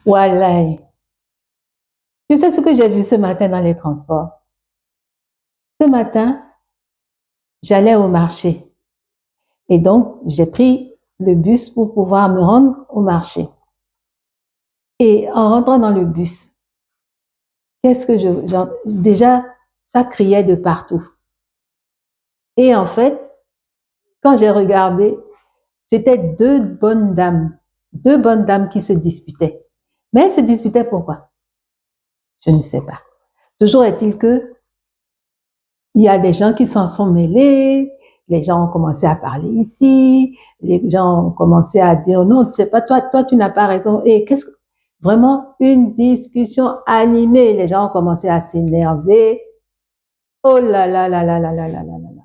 Voilà. Tu sais ce que j'ai vu ce matin dans les transports? Ce matin, j'allais au marché et donc j'ai pris le bus pour pouvoir me rendre au marché. Et en rentrant dans le bus, qu'est-ce que déjà, ça criait de partout. Et en fait, quand j'ai regardé, c'était deux bonnes dames qui se disputaient. Mais elles se disputaient pourquoi? Je ne sais pas. Toujours est-il que il y a des gens qui s'en sont mêlés, les gens ont commencé à parler ici, les gens ont commencé à dire non, tu sais pas, toi, tu n'as pas raison. Et qu'est-ce que, vraiment une discussion animée, les gens ont commencé à s'énerver. Oh là là là là là là là là là là.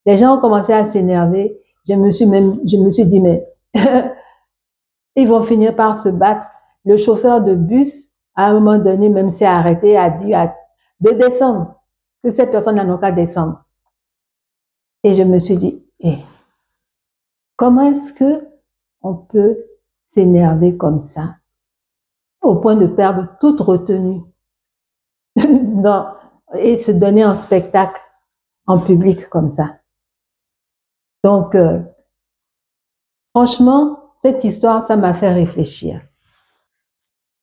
Les gens ont commencé à s'énerver. Je me suis dit, mais ils vont finir par se battre. Le chauffeur de bus, à un moment donné, même s'est arrêté, a dit de descendre, que ces personnes n'ont qu'à descendre. Et je me suis dit, comment est-ce que on peut s'énerver comme ça, au point de perdre toute retenue dans, et se donner en spectacle en public comme ça. Donc, franchement, cette histoire, ça m'a fait réfléchir.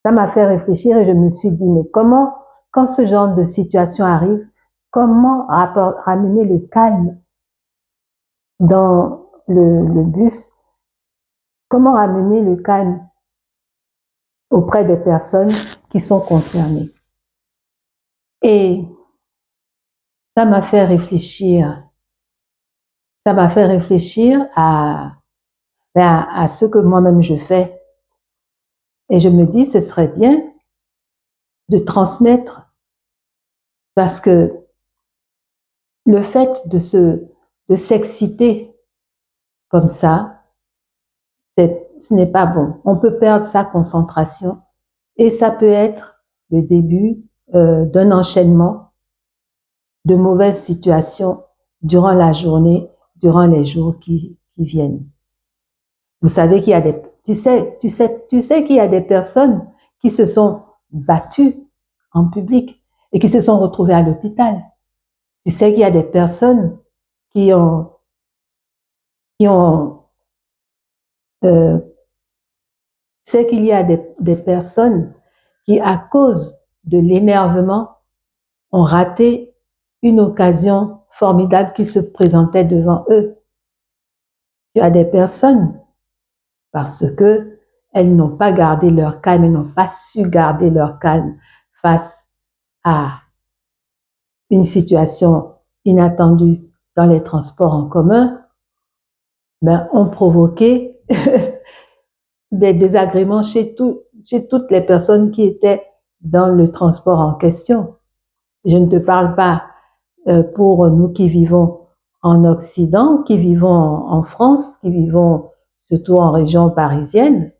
Ça m'a fait réfléchir et je me suis dit, mais comment, quand ce genre de situation arrive, comment ramener le calme dans le bus? Comment ramener le calme auprès des personnes qui sont concernées? Et ça m'a fait réfléchir. Ça m'a fait réfléchir à ce que moi-même je fais. Et je me dis, ce serait bien de transmettre, parce que le fait de s'exciter comme ça, ce n'est pas bon. On peut perdre sa concentration et ça peut être le début d'un enchaînement de mauvaises situations durant la journée, durant les jours qui viennent. Vous savez qu'il y a tu sais qu'il y a des personnes qui se sont battues en public et qui se sont retrouvées à l'hôpital. Tu sais qu'il y a des personnes qui ont, qui ont, tu sais qu'il y a des personnes qui, à cause de l'énervement, ont raté une occasion formidable qui se présentait devant eux. Tu as des personnes, parce que elles n'ont pas gardé leur calme, elles n'ont pas su garder leur calme face à une situation inattendue dans les transports en commun, ben, ont provoqué des désagréments chez toutes les personnes qui étaient dans le transport en question. Je ne te parle pas pour nous qui vivons en Occident, qui vivons en France, qui vivons surtout en région parisienne.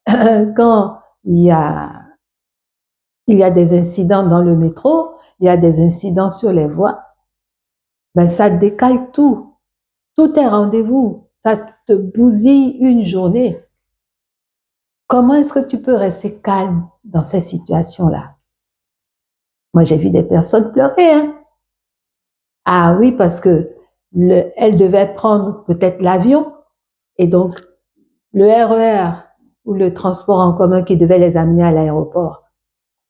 Quand il y a des incidents dans le métro, il y a des incidents sur les voies, ben ça décale tout. Tout est rendez-vous. Ça te bousille une journée. Comment est-ce que tu peux rester calme dans ces situations-là? Moi, j'ai vu des personnes pleurer. Hein? Ah oui, parce que elles devaient prendre peut-être l'avion et donc le RER ou le transport en commun qui devait les amener à l'aéroport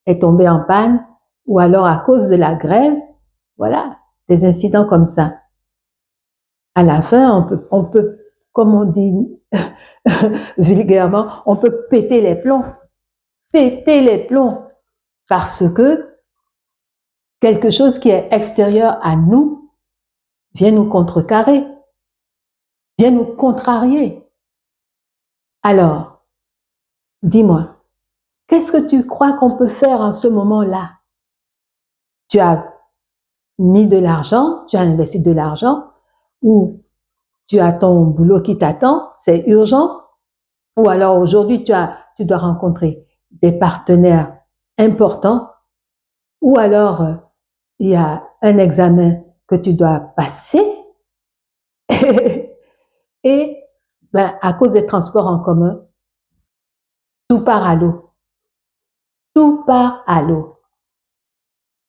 est tombé en panne ou alors à cause de la grève, voilà, des incidents comme ça. À la fin, on peut comme on dit vulgairement, on peut péter les plombs. Péter les plombs. Parce que quelque chose qui est extérieur à nous vient nous contrecarrer, vient nous contrarier. Alors, dis-moi, qu'est-ce que tu crois qu'on peut faire en ce moment-là? Tu as mis de l'argent, tu as investi de l'argent, ou tu as ton boulot qui t'attend, c'est urgent, ou alors aujourd'hui tu dois rencontrer des partenaires importants, ou alors il y a un examen que tu dois passer et ben, à cause des transports en commun, Tout part à l'eau. Tout part à l'eau.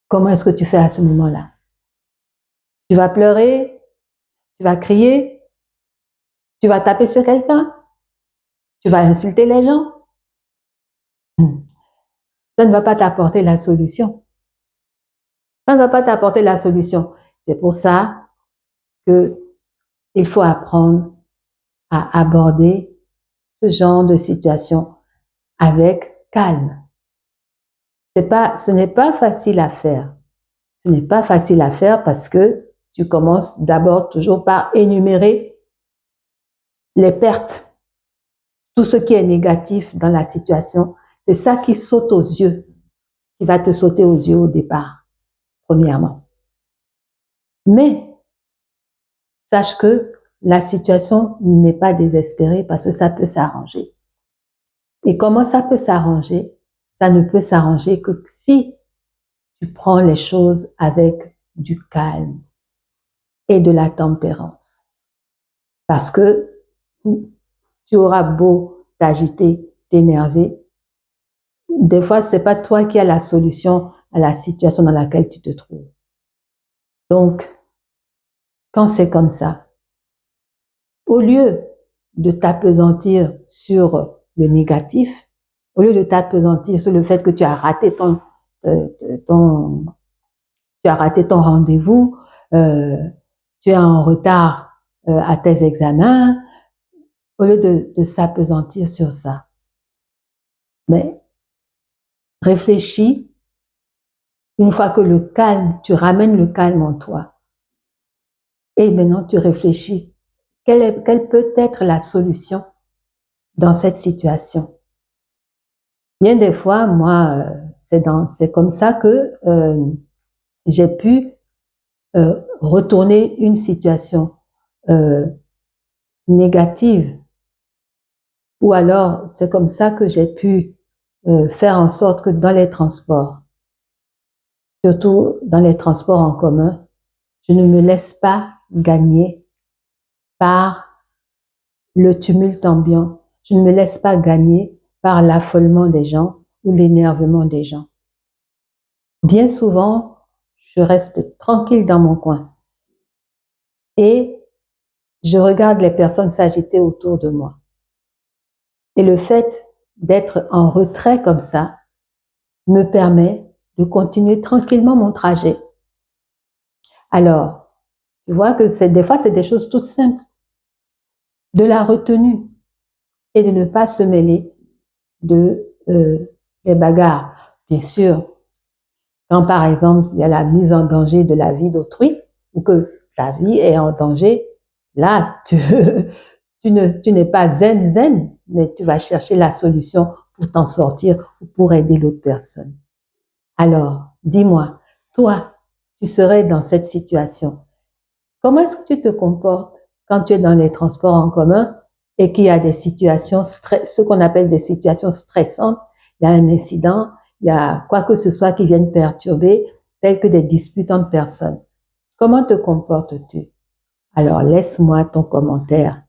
Comment est-ce que tu fais à ce moment-là? Tu vas pleurer? Tu vas crier? Tu vas taper sur quelqu'un? Tu vas insulter les gens? Ça ne va pas t'apporter la solution. Ça ne va pas t'apporter la solution. C'est pour ça qu'il faut apprendre à aborder ce genre de situation avec calme. Ce n'est pas facile à faire. Ce n'est pas facile à faire parce que tu commences d'abord toujours par énumérer les pertes, tout ce qui est négatif dans la situation. C'est ça qui saute aux yeux, qui va te sauter aux yeux au départ, premièrement. Mais sache que la situation n'est pas désespérée parce que ça peut s'arranger. Et comment ça peut s'arranger? Ça ne peut s'arranger que si tu prends les choses avec du calme et de la tempérance. Parce que tu auras beau t'agiter, t'énerver, des fois, c'est pas toi qui as la solution à la situation dans laquelle tu te trouves. Donc, quand c'est comme ça, au lieu de t'appesantir sur le négatif, au lieu de t'appesantir sur le fait que tu as raté ton rendez-vous, tu es en retard à tes examens, au lieu de s'appesantir sur ça, mais réfléchis, une fois que tu ramènes le calme en toi, et maintenant tu réfléchis, quelle peut être la solution dans cette situation? Bien des fois, moi, c'est comme ça que j'ai pu retourner une situation négative, ou alors c'est comme ça que j'ai pu faire en sorte que dans les transports, surtout dans les transports en commun, je ne me laisse pas gagner par le tumulte ambiant. Je ne me laisse pas gagner par l'affolement des gens ou l'énervement des gens. Bien souvent, je reste tranquille dans mon coin et je regarde les personnes s'agiter autour de moi. Et le fait d'être en retrait comme ça me permet de continuer tranquillement mon trajet. Alors, tu vois que des fois, c'est des choses toutes simples. De la retenue et de ne pas se mêler des bagarres. Bien sûr, quand par exemple, il y a la mise en danger de la vie d'autrui ou que ta vie est en danger, là, tu n'es pas zen, mais tu vas chercher la solution pour t'en sortir ou pour aider l'autre personne. Alors, dis-moi, toi, tu serais dans cette situation. Comment est-ce que tu te comportes quand tu es dans les transports en commun et qu'il y a des situations, ce qu'on appelle des situations stressantes, il y a un incident, il y a quoi que ce soit qui vienne perturber, tel que des disputes entre personnes. Comment te comportes-tu? Alors, laisse-moi ton commentaire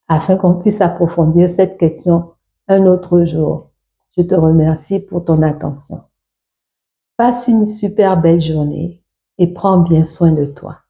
afin qu'on puisse approfondir cette question un autre jour. Je te remercie pour ton attention. Passe une super belle journée et prends bien soin de toi.